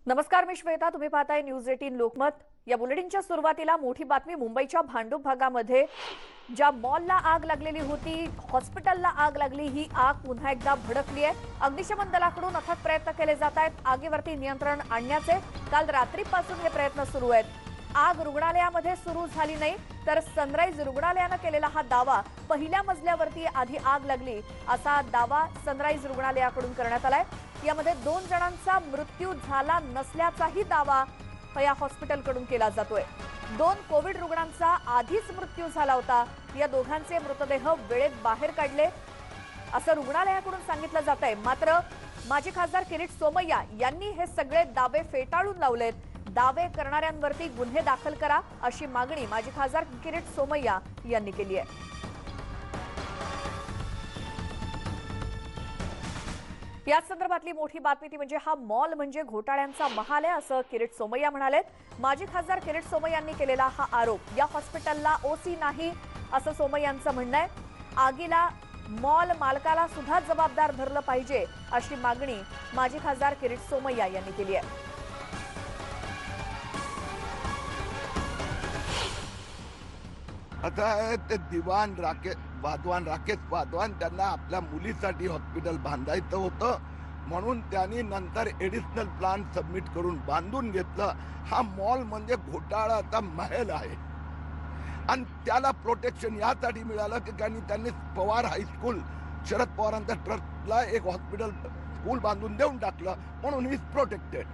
नमस्कार, मी श्वेता. तुम्ही पाहताय न्यूज 18 लोकमत. या बुलेटिनच्या सुरुवातीला मोठी बातमी. मुंबईच्या भांडूप भागामध्ये ज्या मॉलला आग लागलेली होती, हॉस्पिटलला आग लागली, ही आग पुन्हा एकदा भडकली आहे. अग्निशमन दलाकडून अथक प्रयत्न केले जात आहेत आगीवरती नियंत्रण आणण्याचे. काल रात्रीपासून हे प्रयत्न सुरू आहेत. आग रुग्णालयामध्ये सुरू झाली नाही, तर सनराइज रुग्णालयाने केलेला हा दावा, पहिल्या मजल्यावरती आधी आग लागली असा दावा सनराइज रुग्णालयाकडून करण्यात आलाय. यामध्ये 2 जणांचा मृत्यू झाला नसल्याचाही दावा या हॉस्पिटलकडून केला जातोय. 2 कोविड रुग्णांचा आधीच मृत्यू झाला होता. या दोघांचे मृतदेह वेळेत बाहेर काढले असं रुग्णालयाकडून सांगितलं जातंय. मात्र माजी खासदार किरीट सोमय्या यांनी हे सगळे दावे फेटाळून लावलेत. दावे करणाऱ्यांवरती गुन्हे दाखल करा अशी मागणी माजी खासदार किरीट सोमय्या यांनी केली आहे. या संदर्भातली मोठी बातमी ती म्हणजे हा मॉल म्हणजे घोटाळ्यांचा महाल आहे असं किरीट सोमय्या म्हणाले. माजी खासदार किरीट सोमय्या यांनी केलेला हा आरोप, या हॉस्पिटलला ओसी नाही असं सोमय्यांचं म्हणणं आहे. आगीला मॉल मालकाला सुद्धा जबाबदार धरलं पाहिजे अशी मागणी माजी खासदार किरीट सोमय्या यांनी केली आहे. आता ते दिवाण राकेश वाधवान त्यांना आपल्या मुलीसाठी हॉस्पिटल बांधायचं होतं, म्हणून त्यांनी नंतर एडिशनल प्लान सबमिट करून बांधून घेतलं. हा मॉल म्हणजे घोटाळाचा महल आहे आणि त्याला प्रोटेक्शन यासाठी मिळालं की त्यांनी पवार हायस्कूल, शरद पवारांच्या ट्रस्टला एक हॉस्पिटल स्कूल बांधून देऊन टाकलं, म्हणून इज प्रोटेक्टेड.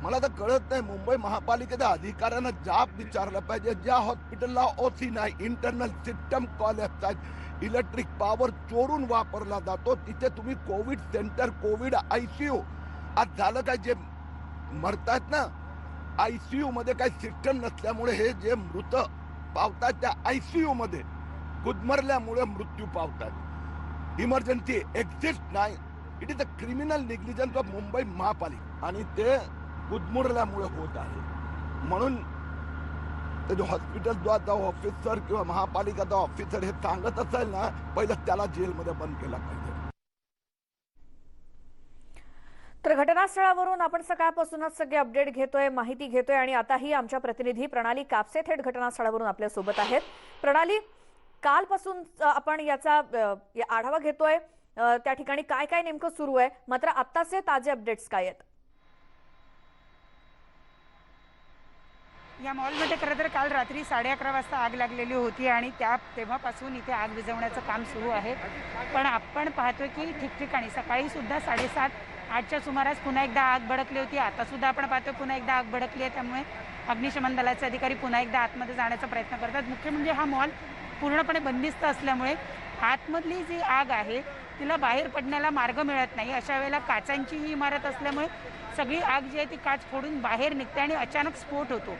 मला तर कळत नाही, मुंबई महापालिकेच्या अधिकाऱ्यांना जाब विचारलं पाहिजे. ज्या हॉस्पिटलला ओसी नाही, इंटरनल सिस्टम कॉलॅप्स आहेत, इलेक्ट्रिक पॉवर चोरून वापरला जातो, तिथे तुम्ही कोविड सेंटर, कोविड आयसीयू, आज झालं काय, जे मरतात ना आयसीयू मध्ये काही सिस्टम नसल्यामुळे हे जे मृत पावतात त्या आयसीयू मध्ये गुदमरल्यामुळे मृत्यू पावतात. इमर्जन्सी एक्झिस्ट नाही. It is a criminal negligence of Mumbai महापालिका आणि ते गुदमरल्यामुळे होत आहे. म्हणून ते जो हॉस्पिटलचा ऑफिसर किंवा महापालिकेचा ऑफिसर हे सांगत असेल ना, पहिलं त्याला जेलमध्ये बंद केला पाहिजे. तर घटनास्थळावरून आपण सकाळपासूनच सगळे अपडेट घेतोय, माहिती घेतोय आणि आताही आमच्या प्रतिनिधी प्रणाली कापसे थेट घटनास्थळावरून आपल्या सोबत आहेत. प्रणाली, कालपासून आपण याचा आढावा घेतोय, त्या ठिकाणी काय काय नेमकं सुरू आहे, मात्र आत्ताचे ताजे अपडेट्स काय आहेत? या मॉलमध्ये खरं तर काल रात्री 11:30 वाजता आग लागलेली होती आणि तेव्हापासून इथे आग विझवण्याचं काम सुरू आहे. पण आपण पाहतोय की ठिकठिकाणी सकाळी सुद्धा 7:30-8च्या सुमारास पुन्हा एकदा आग भडकली होती. आता सुद्धा आपण पाहतोय पुन्हा एकदा आग भडकली आहे. त्यामुळे अग्निशमन दलाचे अधिकारी पुन्हा एकदा आतमध्ये जाण्याचा प्रयत्न करतात. मुख्य म्हणजे हा मॉल पूर्णपणे बंदिस्त असल्यामुळे आतमधली जी आग आहे तिला बाहेर पडण्याला मार्ग मिळत नाही. अशा वेळेला काचांची ही इमारत असल्यामुळे सगळी आग जी आहे ती काच फोडून बाहेर निघते आणि अचानक स्फोट होतो.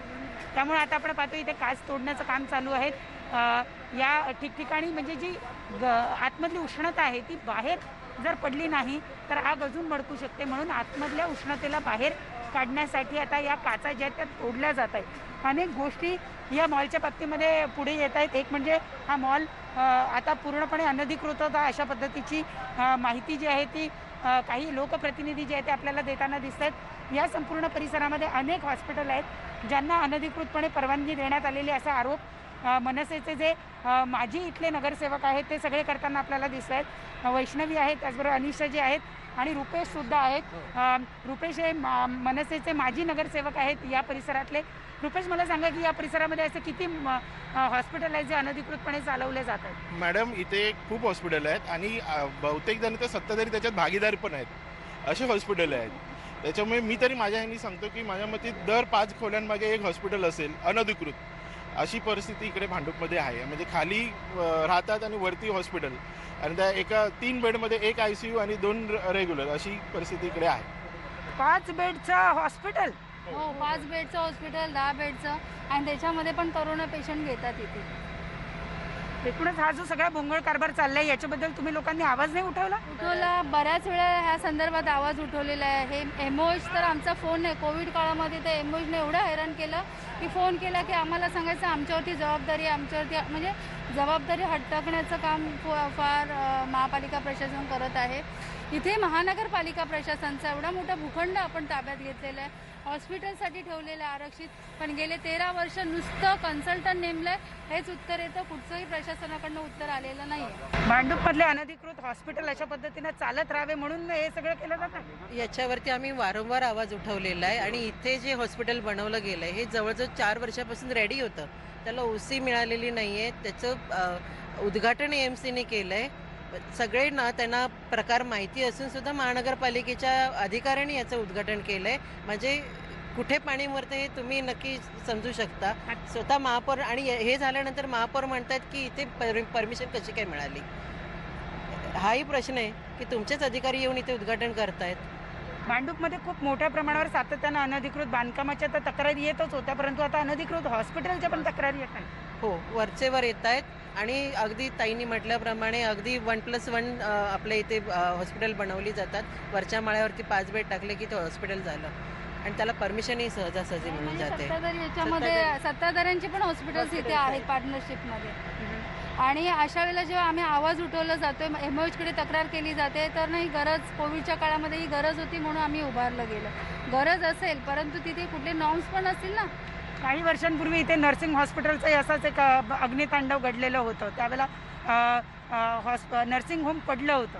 त्यामुळे आता आपण पाहतो इथे काच तोडण्याचं काम चालू आहे. या ठिकठिकाणी म्हणजे जी आतमधली उष्णता आहे ती बाहेर जर पडली नाही तर आग अजून भडकू शकते. म्हणून आतमधल्या उष्णतेला बाहेर काढण्यासाठी आता या काचा ज्या त्या तोडल्या जात आहेत. अनेक गोष्टी या मॉलच्या बाबतीमध्ये पुढे येत आहेत. एक म्हणजे हा मॉल आता पूर्णपणे अनधिकृत होता अशा पद्धतीची माहिती जी आहे ती काही लोकप्रतिनिधी जे आहेत ते आपल्याला देताना दिसत आहेत. या संपूर्ण परिसरामध्ये अनेक हॉस्पिटल आहेत ज्यांना अनधिकृतपणे परवानगी देण्यात आलेली असा आरोप मनसेचे जे माजी इथले नगरसेवक आहेत ते सगळे करताना आपल्याला दिसत आहेत. वैष्णवी आहेत, त्याचबरोबर अनिशा जी आहेत आणि रुपेश सुद्धा आहेत. रुपेश हे मनसेचे माजी नगरसेवक आहेत या परिसरातले. रुपेश, मला सांगा की या परिसरामध्ये असे किती हॉस्पिटल आहेत जे अनधिकृतपणे चालवले जात आहेत? मॅडम, इथे खूप हॉस्पिटल आहेत आणि बहुतेक जण तर सत्ताधारी त्याच्यात भागीदार पण आहेत, असे हॉस्पिटल आहेत. त्याच्यामुळे मी तरी माझ्या ह्यांनी सांगतो की माझ्या मते दर 5 खोल्यांमागे एक हॉस्पिटल असेल अनधिकृत. अशी परिस्थिती इकडे भांडूपमध्ये आहे. म्हणजे खाली राहतात आणि वरती हॉस्पिटल आणि त्या एका 3 बेडमध्ये 1 ICU आणि 2 रेग्युलर, अशी परिस्थिती इकडे आहे. 5 बेडचं हॉस्पिटल? हो, 5 बेडचं हॉस्पिटल, 10 बेडचं, आणि त्याच्यामध्ये पण कोरोना पेशंट घेतात इथे. एकूणच हा जो सगळा भोंगळ कारभार चाललाय याच्याबद्दल तुम्ही लोकांनी आवाज नाही उठवला? बऱ्याच वेळा ह्या संदर्भात आवाज उठवलेला आहे. हे एमओएच तर आमचा फोन नाही, कोविड काळामध्ये तर एमओएचने एवढं हैराण केलं की फोन केला की आम्हाला सांगायचं आमच्यावरती जबाबदारी, आमच्यावरती म्हणजे जबाबदारी हटकण्याचं काम फार महापालिका प्रशासन करत आहे. इथे महानगरपालिका प्रशासनाचा एवढा मोठा भूखंड आपण ताब्यात घेतलेला आहे, हॉस्पिटलसाठी ठेवलेलं आहे आरक्षित, पण गेले 13 वर्ष नुसतं कन्सल्टंट नेमलंय हेच उत्तर येतं, कुठचंही प्रशासनाकडनं उत्तर आलेलं नाहीये. भांडूपमधले अनधिकृत हॉस्पिटल अशा पद्धतीने चालत राहावे म्हणून हे सगळं केलं जातं. याच्यावरती आम्ही वारंवार आवाज उठवलेला आहे आणि इथे जे हॉस्पिटल बनवलं गेलं आहे हे जवळजवळ 4 वर्षापासून रेडी होतं. त्याला ओसी मिळालेली नाही आहे. त्याचं उद्घाटन AMCने केलं आहे. सगळे ना त्यांना प्रकार माहिती असून सुद्धा महानगरपालिकेच्या अधिकाऱ्यांनी याचं उद्घाटन केलं आहे. म्हणजे कुठे पाणी मरते हे तुम्ही नक्की समजू शकता. स्वतः महापौर आणि हे झाल्यानंतर महापौर म्हणतात की इथे परमिशन कशी काय मिळाली. हाही प्रश्न आहे की तुमचेच अधिकारी येऊन इथे उद्घाटन करतायत. भांडूपमध्ये खूप मोठ्या प्रमाणावर सातत्यानं अनधिकृत बांधकामाच्या तर तक्रारी येतच होत्या, परंतु आता अनधिकृत हॉस्पिटलच्या पण तक्रारी येत नाही. हो, वरचेवर येत आहेत आणि अगदी ताईंनी म्हटल्याप्रमाणे अगदी 1+1 आपल्या इथे हॉस्पिटल बनवली जातात. वरच्या माळ्यावरती 5 बेड टाकले की ते हॉस्पिटल झालं आणि त्याला परमिशनही सहजासहजी मिळून जाते. याच्यामध्ये सत्ताधाऱ्यांची पण हॉस्पिटल्स इथे आहेत पार्टनरशिपमध्ये. आणि अशा वेळेला जेव्हा आम्ही आवाज उठवला जातोय, MOHकडे तक्रार केली जाते, तर नाही गरज, कोविडच्या काळामध्ये ही गरज होती म्हणून आम्ही उभारलं गेलं. गरज असेल परंतु तिथे कुठले नॉर्म्स पण असतील ना. काही वर्षांपूर्वी इथे नर्सिंग हॉस्पिटलचं असंच एक अग्नितांडव घडलेलं होतं. त्यावेळेला नर्सिंग होम पडलं होतं.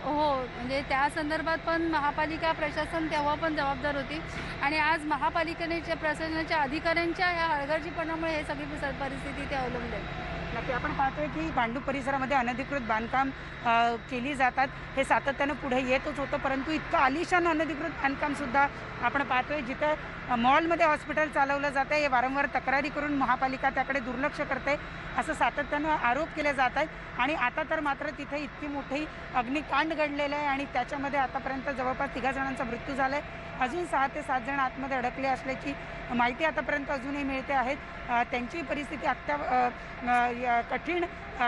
हो, म्हणजे त्या संदर्भात पण महापालिका प्रशासन तेव्हा पण जबाबदार होती आणि आज महापालिकेच्या प्रशासनाच्या अधिकाऱ्यांच्या ह्या हलगर्जीपणामुळे हे सगळी परिस्थिती ते अवलंबले. नक्की आपण पाहतोय की भांडूप परिसरामध्ये अनधिकृत बांधकाम केली जातात. हे सातत्यानं पुढे येतच होतं, परंतु इतकं आलिशान अनधिकृत बांधकाम सुद्धा आपण पाहतोय. जिथं मॉलमध्ये हॉस्पिटल चालवलं जातं हे वारंवार तक्रारी करून महापालिका त्याकडे दुर्लक्ष करते असं सातत्यानं आरोप केले जात आहेत. आणि आता तर मात्र तिथे इतकी मोठी अग्निकांड घडलेलं आहे आणि त्याच्यामध्ये आतापर्यंत जवळपास 3 जणांचा मृत्यू झाला आहे. अजून 6 ते 7 जण आतमध्ये अडकले असल्याची माहिती आतापर्यंत अजूनही मिळते आहेत. त्यांची परिस्थिती कठीण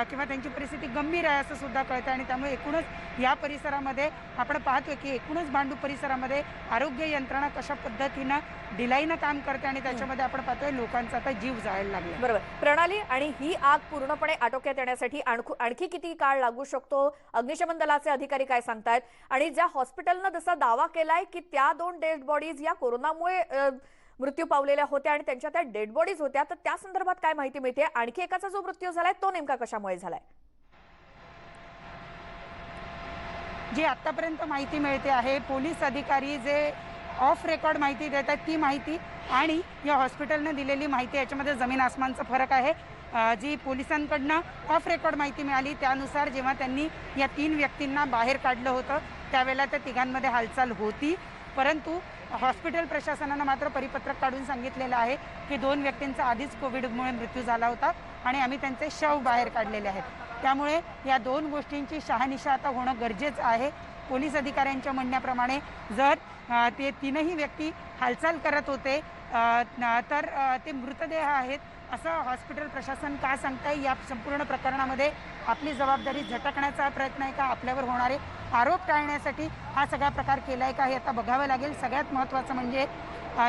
किंवा त्यांची परिस्थिती गंभीर आहे असं सुद्धा कळतं आणि त्यामुळे एकूणच या परिसरामध्ये आपण पाहतोय की एकूणच भांडूप परिसरामध्ये आरोग्य यंत्रणा कशा पद्धतीनं ढिलाईनं काम करते आणि त्याच्यामध्ये आपण पाहतोय लोकांचा आता जीव जायला लागला. बरोबर प्रणाली, आणि ही आग पूर्णपणे आटोक्यात येण्यासाठी आणखी किती काळ लागू शकतो? अग्निशमन दलाचे अधिकारी काय सांगतायत? आणि ज्या हॉस्पिटलनं जसा दावा केलाय की त्या 2 डेड बॉडीज या कोरोनामुळे मृत्यू पावलेल्या होत्या आणि त्यांच्या त्या डेड बॉडीज होत्या, तर त्या संदर्भात काय माहिती मिळते? आणखी एकाचा जो मृत्यू झालाय तो नेमका कशामुळे झालाय? जी आतापर्यंत माहिती मिळते आहे, पोलीस अधिकारी जे ऑफ रेकॉर्ड माहिती देतात ती माहिती आणि या हॉस्पिटलनं दिलेली माहिती याच्यामध्ये जमीन आसमानचा फरक आहे. जी पोलिसांकडनं ऑफ रेकॉर्ड माहिती मिळाली त्यानुसार जेव्हा त्यांनी या 3 व्यक्तींना बाहेर काढलं होतं त्यावेळेला त्या तिघांमध्ये हालचाल होती, परंतु हॉस्पिटल प्रशासनानं मात्र परिपत्रक काढून सांगितलेलं आहे की 2 व्यक्तींचा आधीच कोविडमुळे मृत्यू झाला होता आणि आम्ही त्यांचे शव बाहेर काढलेले आहेत. त्यामुळे या 2 गोष्टींची शहानिशा आता होणं गरजेचं आहे. पोलीस अधिकाऱ्यांच्या म्हणण्याप्रमाणे जर ते 3ही व्यक्ती हालचाल करत होते तर ते मृतदेह आहेत असं हॉस्पिटल प्रशासन का सांगताय? या संपूर्ण प्रकरणामध्ये आपली जबाबदारी झटकण्याचा प्रयत्न आहे का? आपल्यावर होणारे आरोप टाळण्यासाठी हा सगळा प्रकार केला आहे का? हे आता बघावं लागेल. सगळ्यात महत्त्वाचं म्हणजे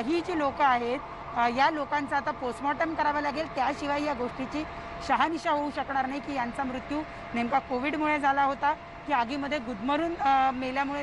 ही जी लोकं आहेत या लोकांचा आता पोस्टमॉर्टम करावं लागेल. त्याशिवाय या गोष्टीची शहानिशा होऊ शकणार नाही की यांचा मृत्यू नेमका कोविडमुळे झाला होता की आगीमध्ये गुदमरल्यामुळे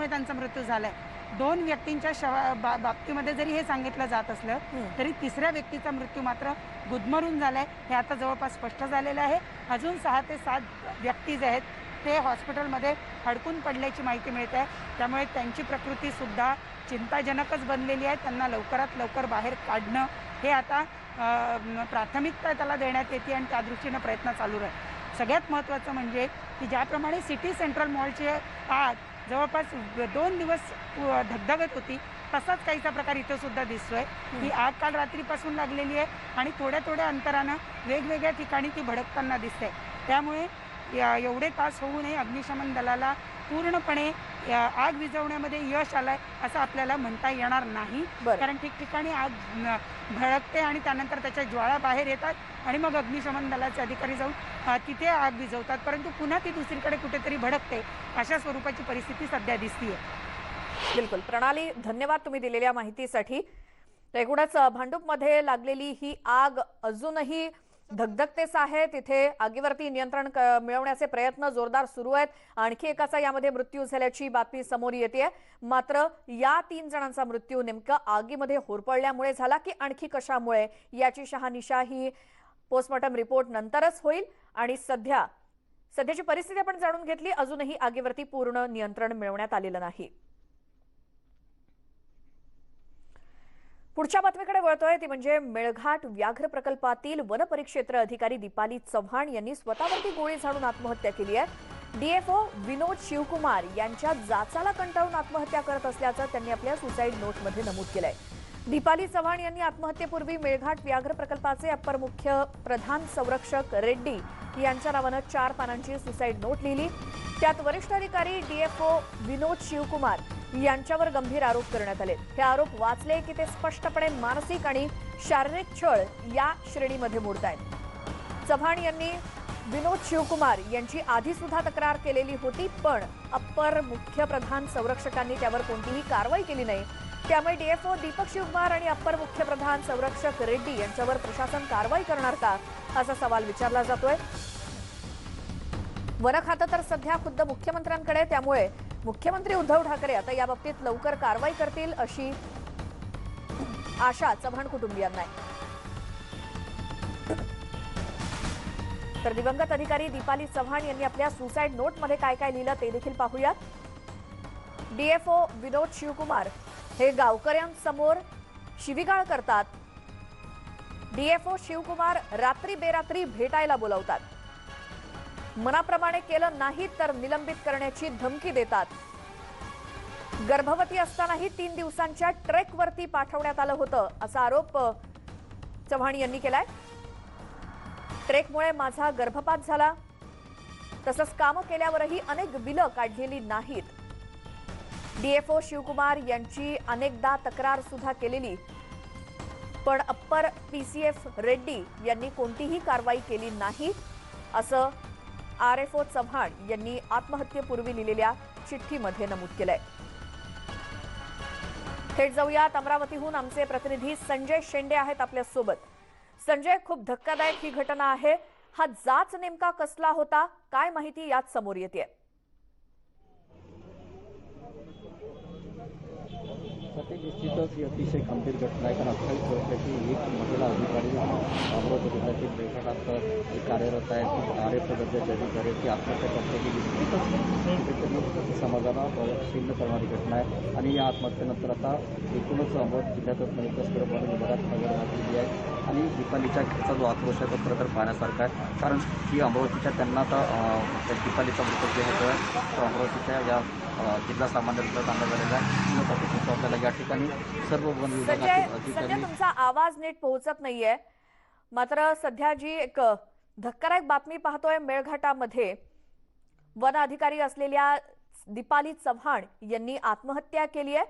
त्यांचा मृत्यू झाला आहे. 2 व्यक्तींच्या बाबतीमध्ये जरी हे सांगितलं जात असलं तरी 3ऱ्या व्यक्तीचा मृत्यू मात्र गुदमरून झालाय हे आता जवळपास स्पष्ट झालेलं आहे. अजून 6 ते 7 व्यक्ती जे आहेत ते हॉस्पिटलमध्ये अडकून पडल्याची माहिती मिळते आहे. त्यामुळे त्यांची प्रकृती सुद्धा चिंताजनकच बनलेली आहे. त्यांना लवकरात लवकर बाहेर काढणं हे आता प्राथमिकता त्याला देण्यात येते आणि त्या दृष्टीनं प्रयत्न चालू आहे. सगळ्यात महत्त्वाचं म्हणजे की ज्याप्रमाणे सिटी सेंट्रल मॉलची आग जवळपास 2 दिवस धगधगत होती तसाच काहीसा प्रकार इथं सुद्धा दिसतोय. ही आग काल रात्रीपासून लागलेली आहे आणि थोड्या थोड्या वेगवेगळ्या ठिकाणी ती भडकताना दिसते. त्यामुळे एवढे तास होऊ नये अग्निशमन दलाला पूर्णपणे आग विझवण्यामध्ये यश आलंय असं आपल्याला म्हणता येणार नाही. कारण ठिकठिकाणी आग भडकते आणि त्यानंतर त्याच्या ज्वाळा बाहेर येतात आणि मग अग्निशमन दलाचे अधिकारी जाऊन तिथे आग विझवतात, परंतु पुन्हा ती दुसरीकडे कुठेतरी भडकते अशा स्वरूपाची परिस्थिती सध्या दिसतीये. बिलकुल प्रणाली, धन्यवाद तुम्ही दिलेल्या माहितीसाठी. तर एकूणच भांडूपमध्ये लागलेली ही आग अजूनही धगधगतेच आहे. तिथे आगीवरती नियंत्रण मिळवण्याचे प्रयत्न जोरदार सुरू आहेत. आणखी एकाचा यामध्ये मृत्यू झाल्याची बातमी समोर येते. मात्र या 3 जणांचा मृत्यू नेमका आगीमध्ये होरपळल्यामुळे झाला की आणखी कशामुळे याची शहानिशा ही पोस्टमॉर्टम रिपोर्ट नंतरच होईल. आणि सध्याची परिस्थिती आपण जाणून घेतली. अजूनही आगीवरती पूर्ण नियंत्रण मिळवण्यात आलेलं नाही. पुढच्या बातमीकडे वळतोय ती म्हणजे मेळघाट व्याघ्र प्रकल्पातील वनपरिक्षेत्र अधिकारी दीपाली चव्हाण यांनी स्वतःवरती गोळी झाडून आत्महत्या केली आहे. डीएफओ विनोद शिवकुमार यांच्या जाचाला कंटाळून आत्महत्या करत असल्याचं त्यांनी आपल्या सुसाईड नोटमध्ये नमूद केलंय. दीपाली चव्हाण यांनी आत्महत्येपूर्वी मेळघाट व्याघ्र प्रकल्पाचे अप्पर मुख्य प्रधान संरक्षक रेड्डी यांच्या नावानं 4 पानांची सुसाईड नोट लिहिली. त्यात वरिष्ठ अधिकारी डीएफओ विनोद शिवकुमार यांच्यावर गंभीर आरोप करण्यात आले. हे आरोप वाचले की ते स्पष्टपणे मानसिक आणि शारीरिक छळ या श्रेणीमध्ये मोडतायत. चव्हाण यांनी विनोद शिवकुमार यांची आधी सुद्धा तक्रार केलेली होती, पण अप्पर मुख्य प्रधान संरक्षकांनी त्यावर कोणतीही कारवाई केली नाही. त्यामुळे डीएफओ दीपक शिवकुमार आणि अप्पर मुख्य प्रधान संरक्षक रेड्डी यांच्यावर प्रशासन कारवाई करणार का असा सवाल विचारला जातोय. वन खातं तर सध्या खुद्द मुख्यमंत्र्यांकडे, त्यामुळे मुख्यमंत्री उद्धव ठाकरे आता याबाबतीत लवकर कारवाई करतील अशी आशा चव्हाण कुटुंबियांना आहे. तर दिवंगत अधिकारी दीपाली चव्हाण यांनी आपल्या सुसाईड नोटमध्ये काय काय लिहिलं ते देखील पाहूयात. डीएफओ विनोद शिवकुमार हे गावकऱ्यांसमोर शिवीगाळ करतात. डीएफओ शिवकुमार रात्री बेरात्री भेटायला बोलावतात. मनाप्रमाणे केलं नाही तर निलंबित करण्याची धमकी देतात. गर्भवती असतानाही 3 दिवसांच्या ट्रेकवरती पाठवण्यात आलं होतं असा आरोप चव्हाण यांनी केलाय. ट्रेकमुळे माझा गर्भपात झाला, तसंच कामं केल्यावरही अनेक बिलं काढलेली नाहीत. डीएफओ शिवकुमार यांची अनेकदा तक्रार सुद्धा केलेली, पण अप्पर पीसीएफ रेड्डी यांनी कोणतीही कारवाई केली नाही असं आरएफओ चव्हाण यांनी आत्महत्येपूर्वी लिहिलेल्या चिठ्ठीमध्ये नमूद केलंय. थेट जाऊयात अमरावतीहून आमचे प्रतिनिधी संजय शेंडे आहेत आपल्यासोबत. संजय, खूप धक्कादायक ही घटना आहे. हा जाच नेमका कसला होता, काय माहिती यात समोर येते? निश्चितच ही अतिशय गंभीर घटना आहे. कारण 28 वर्षाची एक महिला अधिकारी अमरावती जिल्ह्यातील मेळघाटात कार्यरत आहे. आरएफ दर्जाची अधिकारी ती आत्महत्या करते ही निश्चितच समाजाला प्रभावशील करणारी घटना आहे. आणि या आत्महत्येनंतर आता एकूणच अमरावती जिल्ह्यातच नाही तर सर्व वन विभागात नजर लागलेली आहे. आणि दीपालीच्या घरचा जो आक्रोश आहे तो खरं तर पाहण्यासारखा आहे. कारण ही अमरावतीच्या त्यांना आता दीपालीचा मृतदेह होतो आहे तो अमरावतीच्या या जिल्हा सामान्य रुग्णालयात आणला झालेला आहे. आपल्याला या ठिकाणी सर्व वन विभागातील अधिकारी. तुमचा आवाज नीट पोहोचत नाहीये. मात्र सध्या जी एक धक्कादायक बातमी पाहतोय, मेळघाटामध्ये वन अधिकारी असलेल्या दीपाली चव्हाण यांनी आत्महत्या केली आहे.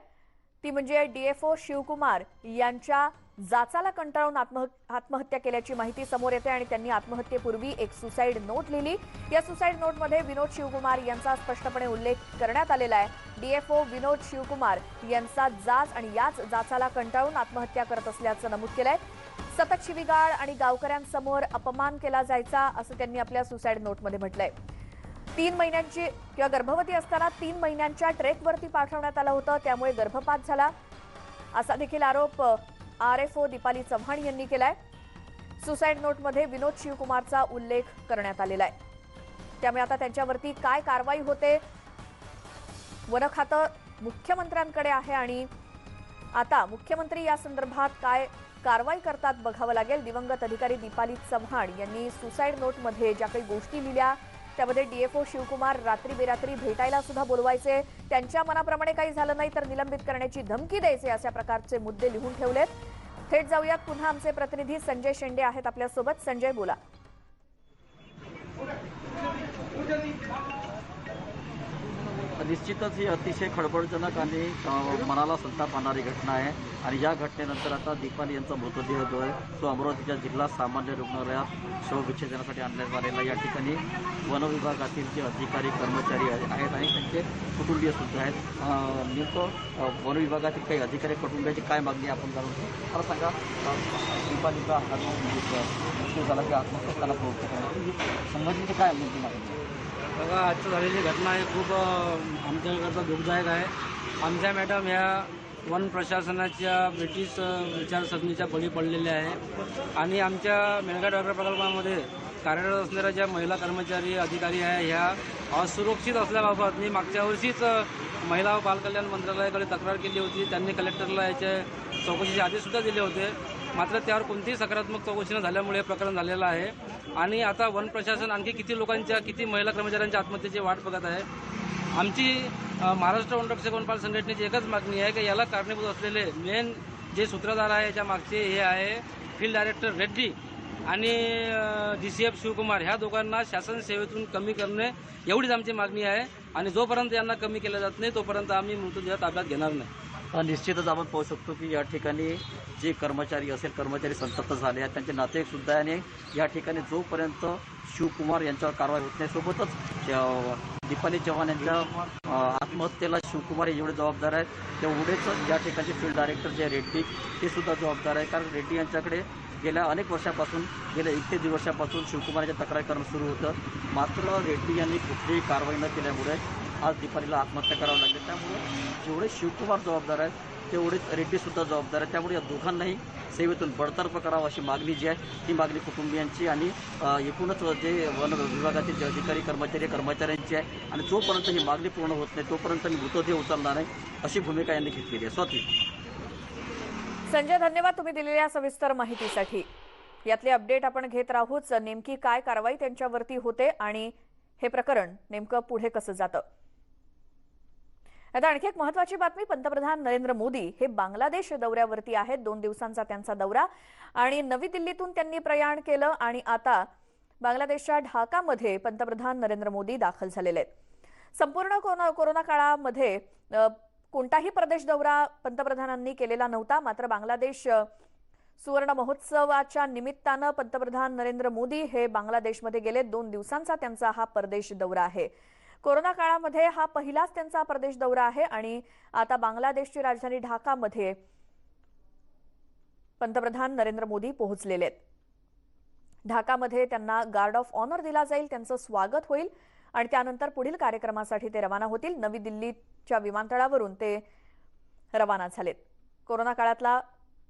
ती म्हणजे डीएफओ शिवकुमार यांच्या जाचाला कंटाळून आत्महत्या केल्याची माहिती समोर येते. आणि त्यांनी आत्महत्येपूर्वी एक सुसाईड नोट लिहिली. या सुसाईड नोटमध्ये विनोद शिवकुमार यांचा स्पष्टपणे उल्लेख करण्यात आलेला आहे. डीएफओ विनोद शिवकुमार यांचा जाच आणि याच जाचाला कंटाळून आत्महत्या करत असल्याचं नमूद केलंय. सतत शिवीगाळ आणि गावकऱ्यांसमोर अपमान केला जायचा असं त्यांनी आपल्या सुसाईड नोटमध्ये म्हटलंय. 3 महिन्यांची किंवा गर्भवती असताना 3 महिन्यांच्या ट्रेकवरती पाठवण्यात आलं होतं, त्यामुळे गर्भपात झाला असा देखील आरोप आरएफओ दीपाली चव्हाण यांनी केलाय. सुसाईड नोटमध्ये विनोद शिवकुमारचा उल्लेख करण्यात आलेला आहे. त्यामुळे आता त्यांच्यावरती काय कारवाई होते, वन खातं मुख्यमंत्र्यांकडे आहे आणि आता मुख्यमंत्री या संदर्भात काय कारवाई करतात बघावं लागेल. दिवंगत अधिकारी दीपाली चव्हाण यांनी सुसाईड नोटमध्ये ज्या काही गोष्टी लिहिल्या त्यामध्ये डीएफओ शिवकुमार रात्री बेरात्री भेटायला सुद्धा बोलवायचे, त्यांच्या मनाप्रमाणे काही झालं नाही तर निलंबित करण्याची धमकी द्यायचे अशा प्रकारचे मुद्दे लिहून ठेवलेत. थेट जाऊयात, पुन्हा आमचे प्रतिनिधी संजय शेंडे आहेत आपल्यासोबत. संजय, बोला. निश्चितच ही अतिशय खळबळजनक आणि मनाला संताप आणणारी घटना आहे आणि या घटनेनंतर आता दीपाली यांचा मृतदेह जो आहे तो अमरावतीच्या जिल्हा सामान्य रुग्णालयात शवविच्छेदनासाठी आणण्यात आलेला. या ठिकाणी वनविभागातील जे अधिकारी कर्मचारी आहेत आणि त्यांचे कुटुंबीय सुद्धा आहेत. नेमकं वनविभागातील काही अधिकारी कुटुंबियाची काय मागणी आपण जाणून घेऊ. मला सांगा, दीपालीचा मृत्यू झाला की आत्महत्या संघटनेची काय नेमकी मागणी आहे? बघा, आजचं झालेली घटना आहे खूप आमच्याकरता दुःखदायक आहे. आमच्या मॅडम ह्या वन प्रशासनाच्या ब्रिटिश विचारसरणीच्या बळी पडलेल्या आहे आणि आमच्या मेळघाट व्याघ्र प्रकल्पामध्ये कार्यरत असणाऱ्या ज्या महिला कर्मचारी अधिकारी आहे ह्या असुरक्षित असल्याबाबत मी मागच्या वर्षीच महिला व बालकल्याण मंत्रालयाकडे तक्रार केली होती. त्यांनी कलेक्टरला याचे चौकशीचे आदेशसुद्धा दिले होते. मात्र त्यावर कोणतीही सकारात्मक चौकशी न झाल्यामुळे प्रकरण झालेलं आहे आणि आता वन प्रशासन आणखी किती महिला कर्मचाऱ्यांच्या आत्महत्येची वाट बघत आहे. आमची महाराष्ट्र वनरक्षक वनपाल संघटनेची एकच मागणी आहे की याला कारणीभूत असलेले मेन जे सूत्रधार आहे याच्या मागचे हे आहे फील्ड डायरेक्टर रेड्डी आणि DCF शिवकुमार, ह्या दोघांना शासन सेवेतून कमी करणे एवढीच आमची मागणी आहे आणि जोपर्यंत यांना कमी केलं जात नाही तोपर्यंत आम्ही मृतदेह ताब्यात घेणार नाही. निश्चितच आपण पाहू शकतो की या ठिकाणी जे कर्मचारी संतप्त झाले आहेत, त्यांचे नातेवाईक सुद्धा आहे आणि या ठिकाणी जोपर्यंत शिवकुमार यांच्यावर कारवाई होत नाही, सोबतच दीपाली चव्हाण यांच्या आत्महत्येला शिवकुमार एवढे जबाबदार आहेत, तेवढेच या ठिकाणचे फील्ड डायरेक्टर जे रेड्डी ते सुद्धा जबाबदार आहे. कारण रेड्डी यांच्याकडे गेल्या अनेक वर्षापासून गेल्या 1 ते 1.5 वर्षापासून शिवकुमारच्या तक्रार करणं सुरू होतं. मात्र रेड्डी यांनी कुठलीही कारवाई न केल्यामुळे आज दीपालीला आत्महत्या करावं लागली. त्यामुळे जेवढे शिवकुमार जबाबदार आहेत तेवढेच रेड्डीसुद्धा जबाबदार आहेत. त्यामुळे या दोघांनाही सेवेतून बडतर्फ करावं अशी मागणी जी आहे ती मागणी कुटुंबियांची आणि एकूणच जे वन विभागातील जे अधिकारी कर्मचाऱ्यांची आहे आणि जोपर्यंत ही मागणी पूर्ण होत नाही तोपर्यंत मी मृतदेह उचलणार नाही अशी भूमिका यांनी घेतलेली आहे. स्वाती. संजय, धन्यवाद तुम्ही दिलेल्या सविस्तर माहितीसाठी. यातले अपडेट आपण घेत राहूच. नेमकी काय कारवाई त्यांच्यावरती होते आणि हे प्रकरण नेमकं पुढे कसं जातं. आता आणखी एक महत्त्वाची बातमी. पंतप्रधान नरेंद्र मोदी हे बांगलादेश दौऱ्यावरती आहेत. 2 दिवसांचा त्यांचा दौरा आणि नवी दिल्लीतून त्यांनी प्रयाण केलं आणि आता बांगलादेशच्या ढाकामध्ये पंतप्रधान नरेंद्र मोदी दाखल झालेले आहेत. संपूर्ण कोरोना काळामध्ये कोणताही प्रदेश दौरा पंतप्रधानांनी केलेला नव्हता. मात्र बांगलादेश सुवर्ण महोत्सवाच्या निमित्तानं पंतप्रधान नरेंद्र मोदी हे बांगलादेशमध्ये गेले. 2 दिवसांचा त्यांचा हा परदेश दौरा आहे. कोरोना काळामध्ये हा पहिलाच त्यांचा परदेश दौरा आहे आणि आता बांगलादेशची राजधानी ढाकामध्ये पंतप्रधान नरेंद्र मोदी पोहोचलेले आहेत. ढाकामध्ये त्यांना गार्ड ऑफ ऑनर दिला जाईल, त्यांचं स्वागत होईल आणि त्यानंतर पुढील कार्यक्रमासाठी ते रवाना होतील. नवी दिल्लीच्या विमानतळावरून ते रवाना झालेत. कोरोना काळातला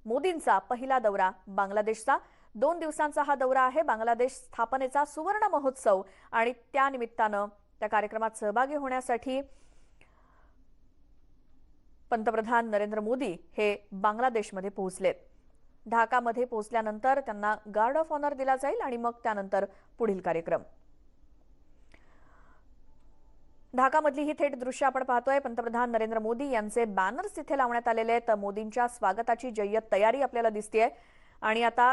मोदींचा पहिला दौरा बांगलादेशचा. 2 दिवसांचा हा दौरा आहे. बांगलादेश स्थापनेचा सुवर्ण महोत्सव आणि त्या निमित्तानं त्या कार्यक्रमात सहभागी होण्यासाठी पंतप्रधान नरेंद्र मोदी हे बांगलादेशमध्ये पोहोचलेत. ढाकामध्ये पोहोचल्यानंतर त्यांना गार्ड ऑफ ऑनर दिला जाईल आणि मग त्यानंतर पुढील कार्यक्रम. ढाकामधली ही थेट दृश्य आपण पाहतोय. पंतप्रधान नरेंद्र मोदी यांचे बॅनर्स इथे लावण्यात आलेले आहेत. मोदींच्या स्वागताची जय्यत तयारी आपल्याला दिसतेय आणि आता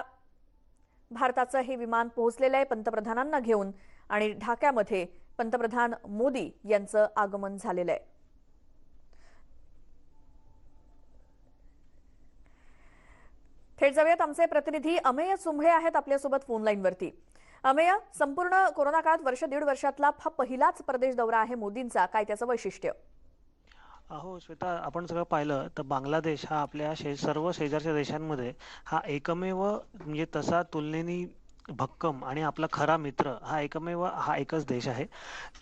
भारताचं हे विमान पोहोचलेलं आहे पंतप्रधानांना घेऊन आणि ढाक्यामध्ये पंतप्रधान मोदी यांचं आगमन झालेलं आहे. थेट जाऊयात. आमचे प्रतिनिधी अमेय सुंभळे आहेत आपल्यासोबत फोन लाईनवरती. अमेय, संपूर्ण कोरोना काळात 1.5 वर्षातला हा पहिलाच परदेश दौरा आहे मोदींचा. काय त्याचं वैशिष्ट्य? हो श्वेता, आपण सगळं पाहिलं तर बांगलादेश हा आपल्या सर्व शेजारच्या देशांमध्ये हा एकमेव म्हणजे तसा तुलनेने भक्कम आणि आपला खरा मित्र हा एकच देश आहे.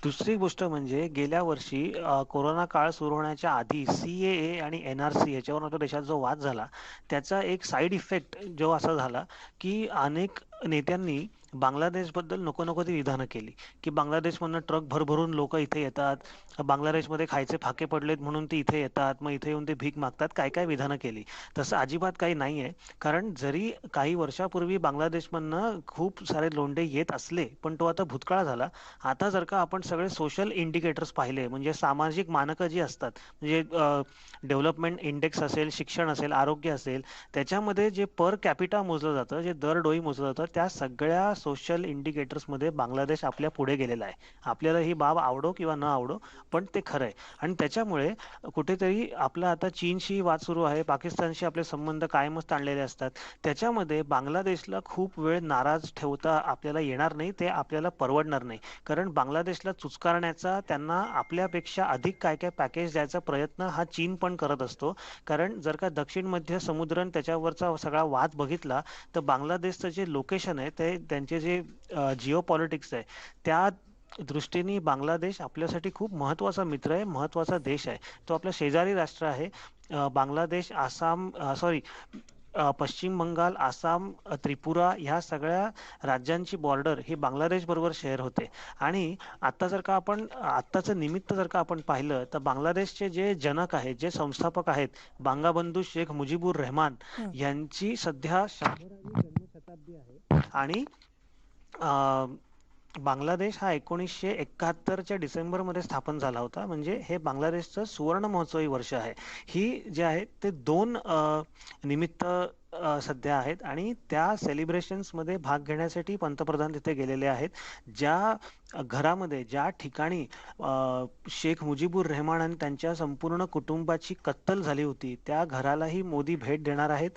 दुसरी गोष्ट म्हणजे गेल्या वर्षी कोरोना काळ सुरू होण्याच्या आधी CAA आणि NRC याच्यावर आपल्या देशात जो वाद झाला त्याचा एक साईड इफेक्ट जो असा झाला की अनेक नेत्यांनी बांगलादेशबद्दल नको ती विधानं केली की बांगलादेशमधनं ट्रक भरभरून लोक इथे येतात, बांगलादेशमध्ये खायचे फाके पडलेत म्हणून ते इथे येतात, मग इथे येऊन ते भीक मागतात, काय विधानं केली. तसं अजिबात काही नाही आहे. कारण जरी काही वर्षापूर्वी बांगलादेशमधनं खूप सारे लोंढे येत असले पण तो आता भूतकाळ झाला. आता जर का आपण सगळे सोशल इंडिकेटर्स पाहिले म्हणजे सामाजिक मानकं जी असतात म्हणजे डेव्हलपमेंट इंडेक्स असेल, शिक्षण असेल, आरोग्य असेल, त्याच्यामध्ये जे पर कॅपिटा मोजलं जातं, जे दर डोई मोजलं जातं त्या सगळ्या सोशल इंडिकेटर्समध्ये बांगलादेश आपल्या पुढे गेलेला आहे. आपल्याला ही बाब आवडो किंवा न आवडो, पण ते खरं आहे. आणि त्याच्यामुळे कुठेतरी आपला आता चीनशी वाद सुरू आहे, पाकिस्तानशी आपले संबंध कायमच ताणलेले असतात. त्याच्यामध्ये बांगलादेशला खूप वेळ नाराज ठेवता आपल्याला येणार नाही, ते आपल्याला परवडणार नाही. कारण बांगलादेशला चुचकारण्याचा, त्यांना आपल्यापेक्षा अधिक काय काय पॅकेज द्यायचा प्रयत्न हा चीन पण करत असतो. कारण जर का दक्षिण मध्य समुद्र आणि त्याच्यावरचा सगळा वाद बघितला तर बांगलादेशचं जे लोकेशन आहे, ते त्यांचे जे जिओ पॉलिटिक्स आहे, त्या दृष्टीने बांगलादेश आपल्यासाठी खूप महत्त्वाचा मित्र आहे, महत्त्वाचा देश आहे. तो आपला शेजारी राष्ट्र आहे. बांगलादेश, आसाम, पश्चिम बंगाल, आसाम, त्रिपुरा ह्या सगळ्या राज्यांची बॉर्डर ही बांगलादेश बरोबर शेअर होते. आणि आता जर का आपण आत्ताचं निमित्त जर का आपण पाहिलं तर बांगलादेशचे जे जनक आहेत, जे संस्थापक आहेत, बांगाबंधू शेख मुजीबुर रहमान यांची सध्या 100वी जन्मशताब्दी आहे. आणि बांगलादेश हा 1971च्या डिसेंबरमध्ये स्थापन झाला होता. म्हणजे हे बांगलादेशचं सुवर्ण महोत्सवी वर्ष आहे. ही जे आहे ते 2 निमित्त सध्या आहेत आणि त्या सेलिब्रेशन्समध्ये भाग घेण्यासाठी पंतप्रधान तिथे गेलेले आहेत. ज्या घरामध्ये, ज्या ठिकाणी शेख मुजीबुर रहमान आणि त्यांच्या संपूर्ण कुटुंबाची कत्तल झाली होती, त्या घरालाही मोदी भेट देणार आहेत.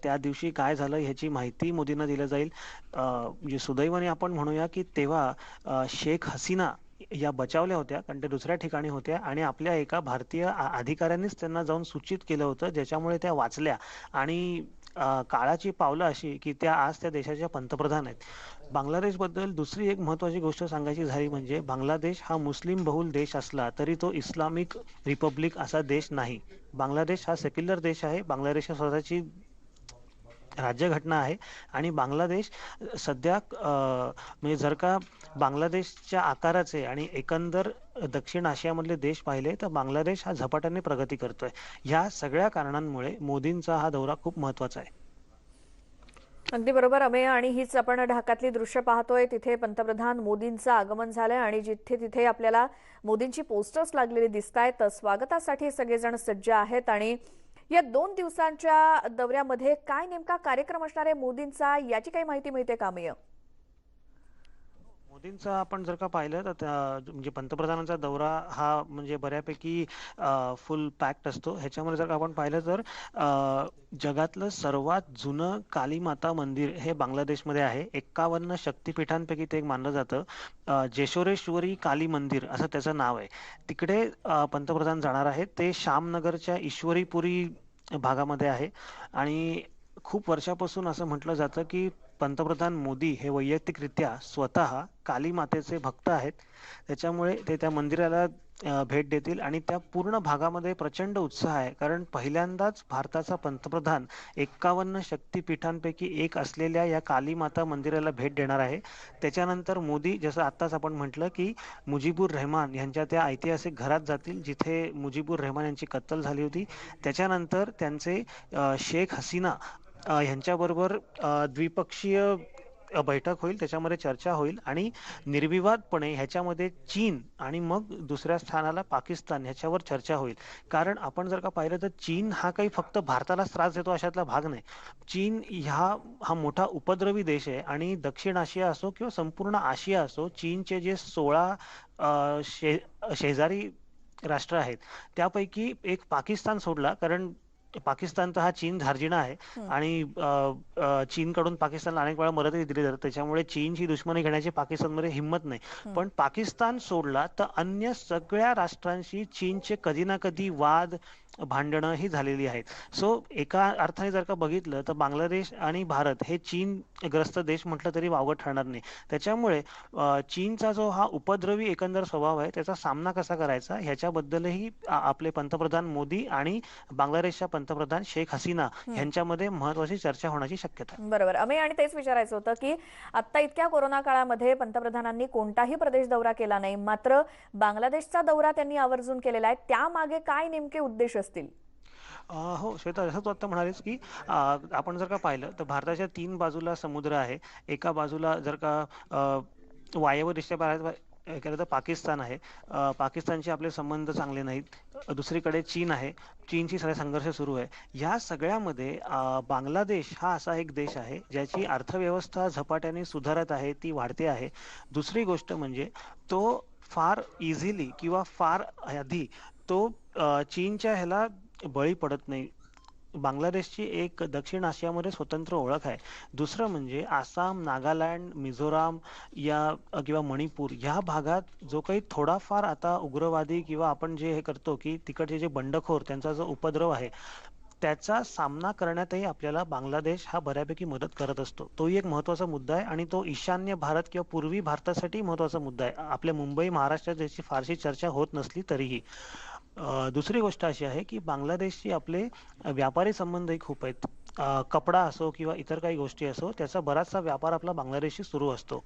त्या दिवशी काय झालं ह्याची माहिती मोदींना दिली जाईल. म्हणजे सुदैवाने आपण म्हणूया की तेव्हा शेख हसीना या बचावल्या होत्या, कारण ते दुसऱ्या ठिकाणी होत्या आणि आपल्या एका भारतीय अधिकाऱ्यांनीच त्यांना जाऊन सूचित केलं होतं, ज्याच्यामुळे त्या वाचल्या. आणि काळाची पावलं अशी की त्या आज त्या देशाच्या पंतप्रधान आहेत. बांगलादेशबद्दल दुसरी एक महत्त्वाची गोष्ट सांगायची झाली म्हणजे बांगलादेश हा मुस्लिम बहुल देश असला तरी तो इस्लामिक रिपब्लिक असा देश नाही. बांगलादेश हा सेक्युलर देश आहे. बांगलादेशची स्वतःची राज्यघटना आहे. आणि बांगलादेश सध्या म्हणजे जर का बांगलादेशच्या आकाराचे आणि एकंदर दक्षिण आशियामधले देश पाहिले तर बांगलादेश हा झपाट्याने प्रगती करतोय. ह्या सगळ्या कारणांमुळे मोदींचा हा दौरा खूप महत्त्वाचा आहे. अगदी बरोबर अमेय. आणि हीच आपण ढाकातली दृश्य पाहतोय. तिथे पंतप्रधान मोदींचं आगमन झालंय आणि जिथे तिथे आपल्याला मोदींची पोस्टर्स लागलेली दिसतायत. स्वागतासाठी सगळेजण सज्ज आहेत. आणि या 2 दिवसांच्या दौऱ्यामध्ये काय नेमका कार्यक्रम असणार आहे मोदींचा, याची काही माहिती मिळते का अमेय? मोदींचा आपण जर का पाहिलं तर म्हणजे पंतप्रधानांचा दौरा हा म्हणजे बऱ्यापैकी फुल पॅक्ड असतो. ह्याच्यामध्ये जर का आपण पाहिलं तर जगातलं सर्वात जुनं कालीमाता मंदिर हे बांगलादेशमध्ये आहे. 51 शक्तिपीठांपैकी ते एक मानलं जातं. जेशोरेश्वरी काली मंदिर असं त्याचं नाव आहे. तिकडे पंतप्रधान जाणार आहेत. ते श्यामनगरच्या ईश्वरीपुरी भागामध्ये आहे. आणि खूप वर्षापासून असं म्हटलं जातं की पंतप्रधान मोदी हे वैयक्तिकरित्या स्वतः काली मातेचे भक्त आहेत. त्याच्यामुळे ते त्या मंदिराला भेट देतील आणि त्या पूर्ण भागामध्ये प्रचंड उत्साह आहे. कारण पहिल्यांदाच भारताचा पंतप्रधान 51 शक्तिपीठांपैकी एक असलेल्या या काली माता मंदिराला भेट देणार आहे. त्याच्यानंतर मोदी, जसं आत्ताच आपण म्हटलं की मुजीबुर रहमान यांच्या त्या ऐतिहासिक घरात जातील जिथे मुजीबुर रहमान यांची कत्तल झाली होती. त्याच्यानंतर त्यांचे शेख हसीना यांच्याबरोबर द्विपक्षीय बैठक होईल. त्याच्यामध्ये चर्चा होईल आणि निर्विवादपणे ह्याच्यामध्ये चीन आणि मग दुसऱ्या स्थानाला पाकिस्तान ह्याच्यावर चर्चा होईल. कारण आपण जर का पाहिलं तर चीन हा काही फक्त भारतालाच त्रास देतो अशातला भाग नाही. चीन हा मोठा उपद्रवी देश आहे. आणि दक्षिण आशिया असो किंवा संपूर्ण आशिया असो, चीनचे जे 16 शेजारी राष्ट्र आहेत त्यापैकी एक पाकिस्तान सोडला, कारण पाकिस्तान तर हा चीन धार्जिणा आहे आणि चीनकडून पाकिस्तानला अनेक वेळा मदतही दिली जाते. त्याच्यामुळे चीनची दुश्मनी घेण्याची पाकिस्तानमध्ये हिंमत नाही. पण पाकिस्तान सोडला तर अन्य सगळ्या राष्ट्रांशी चीनचे कधी ना कधी वाद, भांडणं ही झालेली आहेत. सो एका अर्थाने जर का बघितलं तर बांगलादेश आणि भारत हे चीनग्रस्त देश म्हटलं तरी वावगं ठरणार नाही. त्याच्यामुळे चीनचा जो हा उपद्रवी एकंदर स्वभाव आहे त्याचा सामना कसा करायचा ह्याच्याबद्दलही आपले पंतप्रधान मोदी आणि बांगलादेशच्या पंतप्रधान शेख हसीना यांच्यामध्ये महत्त्वाची चर्चा होण्याची शक्यता आहे. बरोबर अमेय. आणि तेच विचारायचं होतं की आता इतक्या कोरोना काळामध्ये पंतप्रधानांनी कोणताही प्रदेश दौरा केला नाही, मात्र बांगलादेशचा दौरा त्यांनी आवर्जून केलेला आहे. त्यामागे काय नेमके उद्देश असतील? हो श्वेता, जसं तू आता म्हणालीस की आपण जर का पाहिलं तर भारताच्या 3 बाजूला समुद्र आहे. एका बाजूला जर का वायव्य दिशेला केलं तर पाकिस्तान आहे. पाकिस्तानचे आपले संबंध चांगले नाहीत. दुसरीकडे चीन आहे. चीनशी सगळा संघर्ष सुरू आहे. या सगळ्यामध्ये बांगलादेश हा असा एक देश आहे ज्याची अर्थव्यवस्था झपाट्याने सुधारत आहे, ती वाढते आहे. दुसरी गोष्ट म्हणजे तो फार इझिली किंवा फार आधी तो चीनच्या ह्याला बळी पडत नाही. बांगलादेशची एक दक्षिण आशियामध्ये स्वतंत्र ओळख आहे. दुसरं म्हणजे आसाम, नागालँड, मिझोराम किंवा मणिपूर ह्या भागात जो काही थोडाफार आता उग्रवादी किंवा आपण जे हे करतो की तिकडचे जे बंडखोर त्यांचा जो उपद्रव आहे त्याचा सामना करण्यातही आपल्याला बांगलादेश हा बऱ्यापैकी मदत करत असतो. तोही एक महत्त्वाचा मुद्दा आहे आणि तो ईशान्य भारत किंवा पूर्वी भारतासाठी महत्त्वाचा मुद्दा आहे. आपल्या मुंबई, महाराष्ट्रात त्याची फारशी चर्चा होत नसली तरीही. दुसरी गोष्ट अशी आहे की बांगलादेशशी आपले व्यापारी संबंधही खूप आहेत. कपडा असो किंवा इतर काही गोष्टी असो त्याचा बराचसा व्यापार आपला बांगलादेशशी सुरू असतो.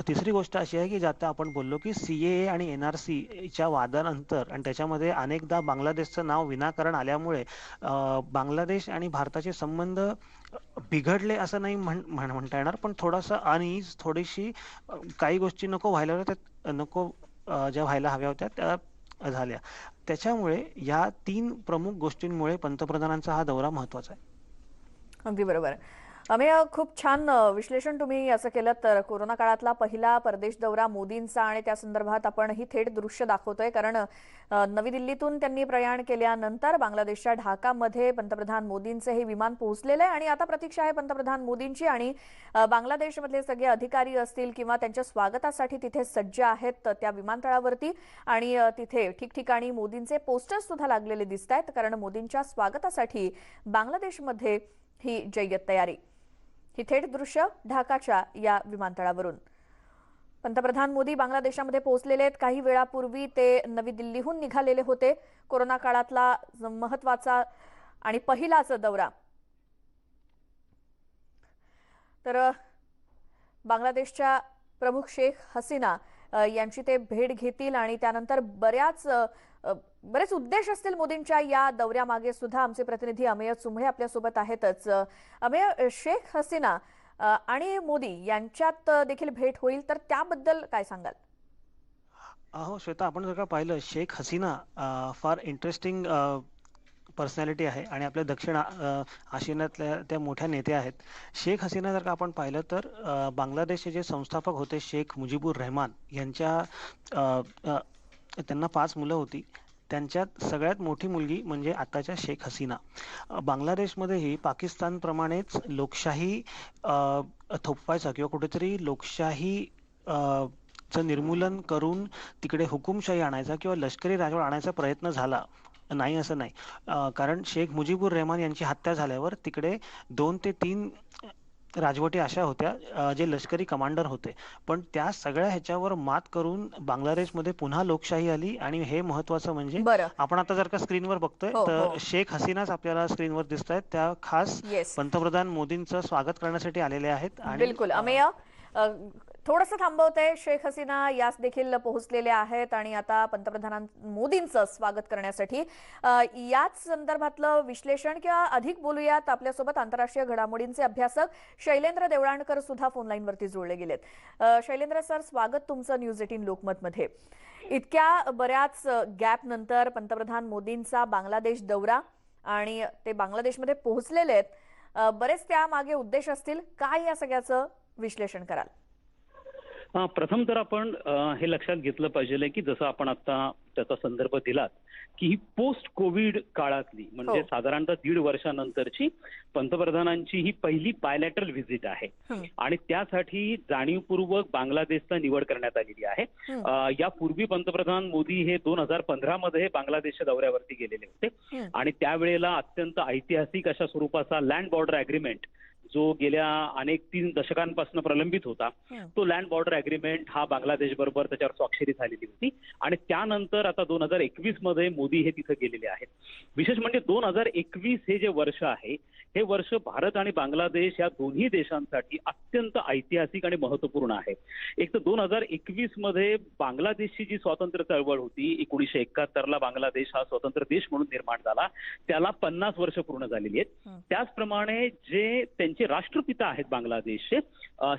तिसरी गोष्ट अशी आहे की आता आपण बोललो की CAA आणि NRC च्या वादानंतर आणि त्याच्यामध्ये अनेकदा बांगलादेशचं नाव विनाकारण आल्यामुळे बांगलादेश आणि भारताचे संबंध बिघडले असं नाही म्हणता येणार, पण थोडासा अनईज, थोडीशी काही गोष्टी नको व्हायला ज्या व्हायला हव्या होत्या त्या झाल्या. त्याच्यामुळे या 3 प्रमुख गोष्टींमुळे पंतप्रधानांचा हा दौरा महत्त्वाचा आहे. अगदी बरोबर. अमेय, खूप छान विश्लेषण तुम्ही असं केलं. तर कोरोना काळातला पहिला परदेश दौरा मोदींचा आणि त्या संदर्भात आपण ही थेट दृश्य दाखवतोय, कारण नवी दिल्लीतून त्यांनी प्रयाण केल्यानंतर बांगलादेशच्या ढाकामध्ये पंतप्रधान मोदींचे हे विमान पोहोचलेले आहे आणि आता प्रतीक्षा आहे पंतप्रधान मोदींची. आणि बांगलादेशमधले सगळे अधिकारी असतील किंवा त्यांच्या स्वागतासाठी तिथे सज्ज आहेत त्या विमानतळावरती. आणि तिथे ठिकठिकाणी मोदींचे पोस्टर्स सुद्धा लागलेले दिसत आहेत, कारण मोदींच्या स्वागतासाठी बांगलादेशमध्ये ही जय्यत तयारी. ही थेट दृश्य ढाकाच्या या विमानतळावरून. पंतप्रधान मोदी बांगलादेशामध्ये पोहोचलेले आहेत. काही वेळापूर्वी ते नवी दिल्लीहून निघालेले होते. कोरोना काळातला महत्त्वाचा आणि पहिलाच दौरा. तर बांगलादेशच्या प्रमुख शेख हसीना यांची ते भेट घेतील आणि त्यानंतर बरेच उद्देश असतील मोदींच्या या दौऱ्यामागे सुद्धा. आमचे प्रतिनिधी अमेय चुंबळे आपल्यासोबत आहेतच. अमेय, शेख हसीना आणि मोदी यांच्यात देखील भेट होईल, तर त्याबद्दल काय सांगाल? हो श्वेता, आपण जर का पाहिलं शेख हसीना फार इंटरेस्टिंग पर्सनॅलिटी आहे आणि आपल्या दक्षिण आशियातल्या त्या मोठ्या नेत्या आहेत. शेख हसीना जर का आपण पाहिलं तर बांगलादेशचे जे संस्थापक होते शेख मुजीबुर रहमान त्यांना 5 मुलं होती. त्यांच्यात सगळ्यात मोठी मुलगी म्हणजे आताच्या शेख हसीना. बांगलादेशमध्येही पाकिस्तानप्रमाणेच लोकशाही थोपवायचा किंवा कुठेतरी लोकशाही चं निर्मूलन करून तिकडे हुकुमशाही आणायचा किंवा लष्करी राजवट आणायचा प्रयत्न झाला नाही असं नाही. कारण शेख मुजीबुर रहमान यांची हत्या झाल्यावर तिकडे 2 ते 3 राजवटी अशा होत्या जे लष्करी कमांडर होते, पण त्या सगळ्या ह्याच्यावर मात करून बांगलादेशमध्ये पुन्हा लोकशाही आली. आणि हे महत्वाचं म्हणजे आपण आता जर का स्क्रीनवर बघतोय तर शेख हसीनाच आपल्याला स्क्रीनवर दिसत आहेत. त्या खास पंतप्रधान मोदींचं स्वागत करण्यासाठी आलेले आहेत. आणि बिलकुल अमेय, थोडंसं थांबवते. शेख हसीना यास देखील पोहोचलेले आहेत आणि आता पंतप्रधान मोदींचं स्वागत करण्यासाठी. याच संदर्भातलं विश्लेषण किंवा अधिक बोलूयात. आपल्यासोबत आंतरराष्ट्रीय घडामोडींचे अभ्यासक शैलेंद्र देवळाणकर सुद्धा फोन लाईन वरती जोडले गेलेत. शैलेंद्र सर, स्वागत तुमचं न्यूज 18 लोकमत मध्ये. इतक्या बऱ्याच गॅप नंतर पंतप्रधान मोदींचा बांगलादेश दौरा आणि ते बांगलादेशमध्ये पोहोचलेले आहेत. बरेच त्यामागे उद्देश असतील. काय या सगळ्याचं विश्लेषण कराल? प्रथम तर आपण हे लक्षात घेतलं पाहिजे की जसं आपण आता त्याचा संदर्भ दिलात की ही पोस्ट कोविड काळातली म्हणजे साधारणतः 1.5 वर्षानंतरची पंतप्रधानांची ही पहिली बायलॅटरल व्हिजिट आहे आणि त्यासाठी जाणीवपूर्वक बांगलादेशचा निवड करण्यात आलेली आहे. यापूर्वी पंतप्रधान मोदी हे 2015 मध्ये बांगलादेशच्या दौऱ्यावरती गेलेले होते आणि त्यावेळेला अत्यंत ऐतिहासिक अशा स्वरूपाचा लँड बॉर्डर अग्रीमेंट जो गेल्या अनेक 3 दशकांपासून प्रलंबित होता, तो लँड बॉर्डर अग्रीमेंट हा बांगलादेश बरोबर त्याच्यावर स्वाक्षरी झालेली होती. आणि त्यानंतर आता 2021 मध्ये मोदी हे तिथे गेलेले आहेत. विशेष म्हणजे 2021 हे जे वर्ष आहे हे वर्ष भारत आणि बांगलादेश या दोन्ही देशांसाठी अत्यंत ऐतिहासिक आणि महत्वपूर्ण आहे. एक तर 2021 मध्ये बांगलादेशची जी स्वातंत्र्य चळवळ होती, 1971ला बांगलादेश हा स्वतंत्र देश म्हणून निर्माण झाला, त्याला 50 वर्ष पूर्ण झालेली आहेत. त्याचप्रमाणे जे त्यांचे राष्ट्रपिता आहेत बांगलादेशचे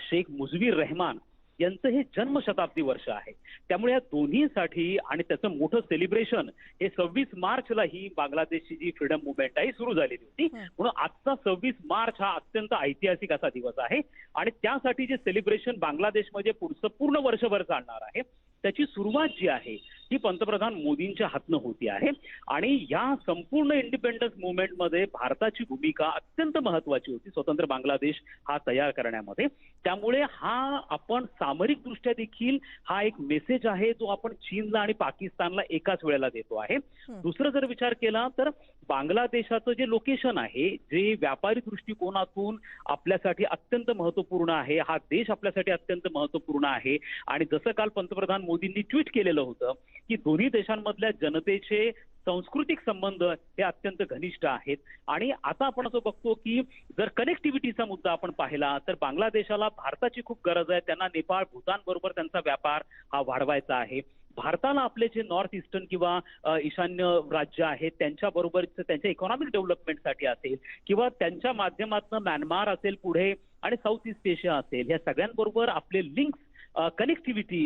शेख मुजीबुर रहमान यांचं हे जन्मशताब्दी वर्ष आहे. त्यामुळे या दोन्हीसाठी आणि त्याचं मोठं सेलिब्रेशन हे 26 मार्चला ही बांगलादेशची जी फ्रीडम मुवमेंट आहे सुरू झालेली होती. म्हणून आजचा 26 मार्च हा अत्यंत ऐतिहासिक असा दिवस आहे आणि त्यासाठी जे सेलिब्रेशन बांगलादेशमध्ये पुढचं पूर्ण वर्षभर चालणार आहे त्याची सुरुवात जी आहे ही पंतप्रधान मोदींच्या हातनं होती आहे. आणि या संपूर्ण इंडिपेंडन्स मुवमेंटमध्ये भारताची भूमिका अत्यंत महत्वाची होती स्वतंत्र बांगलादेश हा तयार करण्यामध्ये. त्यामुळे हा आपण सामरिकदृष्ट्या देखील हा एक मेसेज आहे जो आपण चीनला आणि पाकिस्तानला एकाच वेळेला देतो आहे. दुसरं जर विचार केला तर बांगलादेशाचं जे लोकेशन आहे जे व्यापारी दृष्टिकोनातून आपल्यासाठी अत्यंत महत्वपूर्ण आहे, हा देश आपल्यासाठी अत्यंत महत्वपूर्ण आहे. आणि जसं काल पंतप्रधान मोदींनी ट्विट केलेलं होतं की दोन्ही देशांमधल्या जनतेचे सांस्कृतिक संबंध हे अत्यंत घनिष्ठ आहेत. आणि आता आपण असं बघतो की जर कनेक्टिव्हिटीचा मुद्दा आपण पाहिला तर बांगलादेशाला भारताची खूप गरज आहे. त्यांना नेपाळ, भूतान बरोबर त्यांचा व्यापार हा वाढवायचा आहे. भारताला आपले जे नॉर्थ ईस्टर्न किंवा ईशान्य राज्य आहेत त्यांच्याबरोबर त्यांच्या इकॉनॉमिक डेव्हलपमेंटसाठी असेल किंवा त्यांच्या माध्यमातून म्यानमार असेल पुढे आणि साऊथ ईस्ट एशिया असेल या सगळ्यांबरोबर आपले लिंक्स कनेक्टिव्हिटी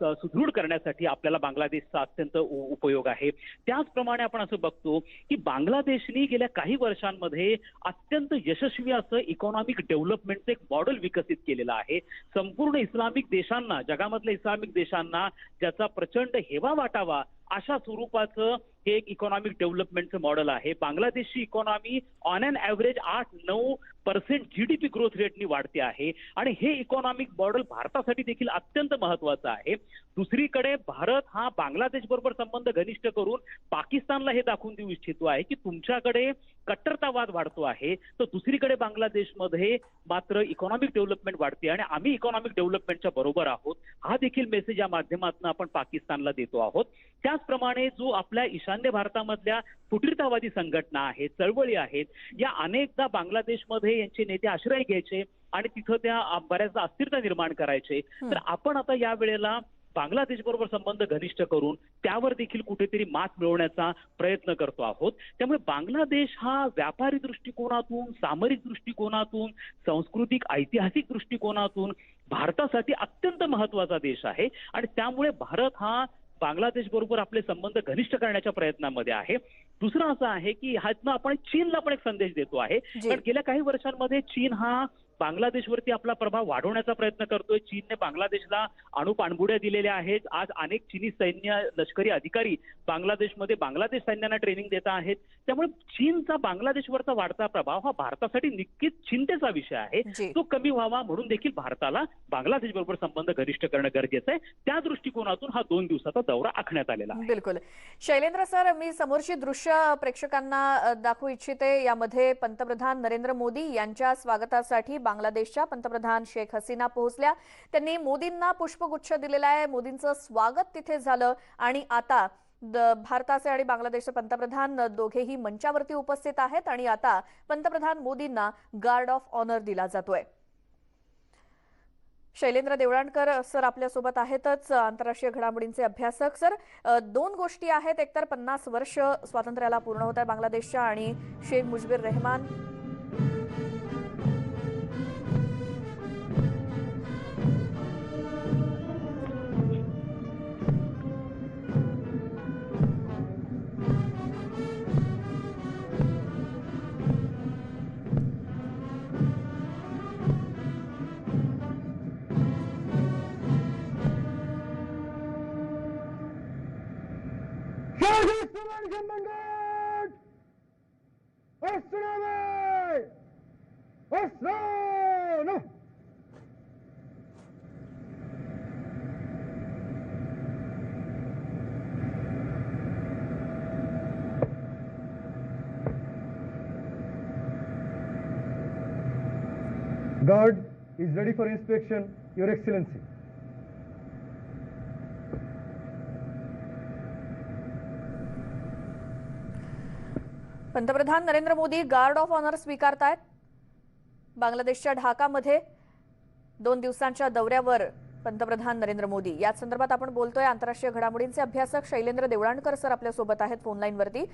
सुदृढ करण्यासाठी आपल्याला बांगलादेशचा अत्यंत उपयोग आहे. त्याचप्रमाणे आपण असं बघतो की बांगलादेशने गेल्या काही वर्षांमध्ये अत्यंत यशस्वी असं इकॉनॉमिक डेव्हलपमेंटचं एक मॉडेल विकसित केलेलं आहे. संपूर्ण इस्लामिक देशांना, जगामधल्या इस्लामिक देशांना ज्याचा प्रचंड हेवा वाटावा अशा स्वरूपाचं हे एक इकॉनॉमिक डेव्हलपमेंटचं मॉडेल आहे. बांगलादेशची economy on an average 8-9% GDP growth रेटनी वाढते आहे आणि हे इकॉनॉमिक मॉडेल भारतासाठी देखील अत्यंत महत्वाचं आहे. दुसरीकडे भारत हा बांगलादेश बरोबर संबंध घनिष्ठ करून पाकिस्तानला हे दाखवून देऊ इच्छितो आहे की तुमच्याकडे कट्टरतावाद वाढतो आहे तर दुसरीकडे बांगलादेशमध्ये मात्र इकॉनॉमिक डेव्हलपमेंट वाढते आणि आम्ही इकॉनॉमिक डेव्हलपमेंटच्या बरोबर आहोत. हा देखील मेसेज या माध्यमातून आपण पाकिस्तानला देतो आहोत. त्याचप्रमाणे जो आपल्या ईशान्य भारतामधल्या फुटीरतावादी संघटना आहेत, चळवळी आहेत, या अनेकदा बांगलादेशमध्ये यांचे नेते आश्रय घ्यायचे आणि तिथं त्या बऱ्याचदा अस्थिरता निर्माण करायचे. तर आपण आता या वेळेला बांगलादेश बरोबर संबंध घनिष्ठ करून त्यावर देखील कुठेतरी मात मिळवण्याचा प्रयत्न करतो आहोत. त्यामुळे बांगलादेश हा व्यापारी दृष्टिकोनातून, सामरिक दृष्टिकोनातून, सांस्कृतिक ऐतिहासिक दृष्टिकोनातून भारतासाठी अत्यंत महत्वाचा देश आहे आणि त्यामुळे भारत हा बांगलादेश बरोबर आपले संबंध घनिष्ठ करण्याच्या प्रयत्नामध्ये आहे. दुसरं असं आहे की ह्यातनं आपण चीनला पण एक संदेश देतो आहे कारण गेल्या काही वर्षांमध्ये चीन हा बांगलादेशवरती आपला प्रभाव वाढवण्याचा प्रयत्न करतोय. चीनने बांगलादेशला अणुपाणबुड्या दिलेल्या आहेत. आज अनेक चीनी सैन्य लष्करी अधिकारी बांगलादेशमध्ये बांगलादेश सैन्यांना ट्रेनिंग देत आहेत. त्यामुळे चीनचा बांगलादेशवरचा वाढता प्रभाव हा भारतासाठी नक्कीच चिंतेचा विषय आहे. तो कमी व्हावा म्हणून देखील भारताला बांगलादेश बरोबर संबंध घनिष्ठ करणं गरजेचं आहे. त्या दृष्टिकोनातून हा 2 दिवसाचा दौरा आखण्यात आलेला आहे. बिलकुल. शैलेंद्र सर, मी समोरची दृश्य प्रेक्षकांना दाखवू इच्छिते. यामध्ये पंतप्रधान नरेंद्र मोदी यांच्या स्वागतासाठी बांगलादेशच्या पंतप्रधान शेख हसीना पोहोचल्या. त्यांनी मोदींना पुष्पगुच्छ दिलेला आहे. मोदींचं स्वागत तिथे झालं आणि आता भारताचे आणि बांगलादेशचे पंतप्रधान दोघेही मंचावरती उपस्थित आहेत आणि आता पंतप्रधान मोदींना गार्ड ऑफ ऑनर दिला जातोय. शैलेंद्र देवळाणकर सर आपल्यासोबत आहेतच, आंतरराष्ट्रीय घडामोडींचे अभ्यासक. सर, 2 गोष्टी आहेत. एकतर 50 वर्ष स्वातंत्र्याला पूर्ण होत आहे बांगलादेशच्या आणि Shaikh Mujibur Rahman Guard is ready for inspection, Your Excellency. पंतप्रधान Narendra Modi guard of honour स्वीकारतायत. बांगलादेशच्या ढाकामध्ये 2 दिवसांच्या दौऱ्यावर पंतप्रधान नरेंद्र मोदी याच संदर्भात आपण बोलतोय. आंतरराष्ट्रीय घडामोडींचे अभ्यासक शैलेंद्र देवळाणकर सर आपल्या सोबत आहेत फोन लाईन वरती.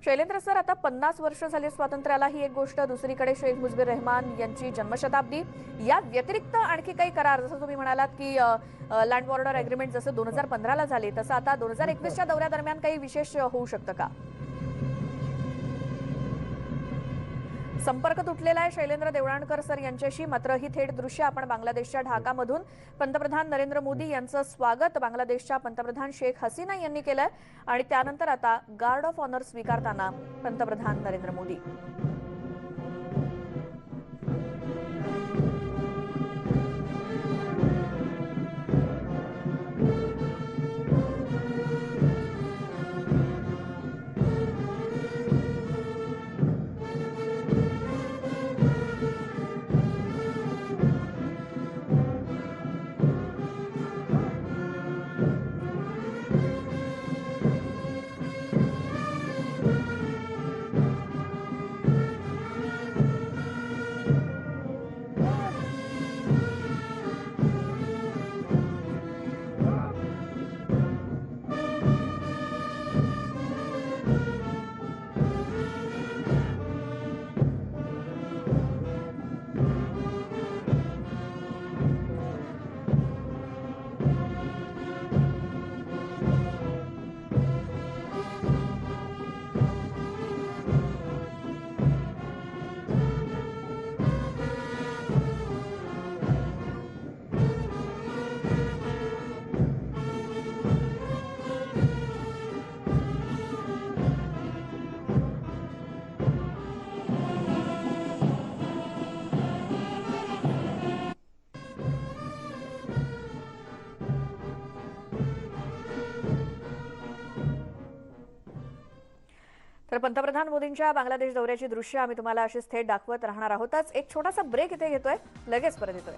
शैलेंद्र सर, आता 50 वर्ष झाली स्वातंत्र्याला, ही एक गोष्ट. दुसरीकडे शेख मुजीबुर रहमान यांची जन्मशताब्दी. या व्यतिरिक्त आणखी काही करार, जसं तुम्ही म्हणालात की लँड बॉर्डर अग्रीमेंट जसं 2015ला झाले, तसं आता 2021च्या दौऱ्यादरम्यान काही विशेष होऊ शकतं का? संपर्क तुटलेला आहे शैलेंद्र देवळाणकर सर यांच्याशी. मात्र ही थेट दृश्य आपण बांगलादेशच्या ढाकामधून पंतप्रधान नरेंद्र मोदी यांचं स्वागत बांगलादेशच्या पंतप्रधान शेख हसीना यांनी केलंय आणि त्यानंतर आता गार्ड ऑफ ऑनर स्वीकारताना पंतप्रधान नरेंद्र मोदी. तर पंतप्रधान मोदींच्या बांगलादेश दौऱ्याची दृश्य आम्ही तुम्हाला अशीच थेट दाखवत राहणार आहोतच. एक छोटासा ब्रेक इथे घेतोय, लगेच परत येतोय.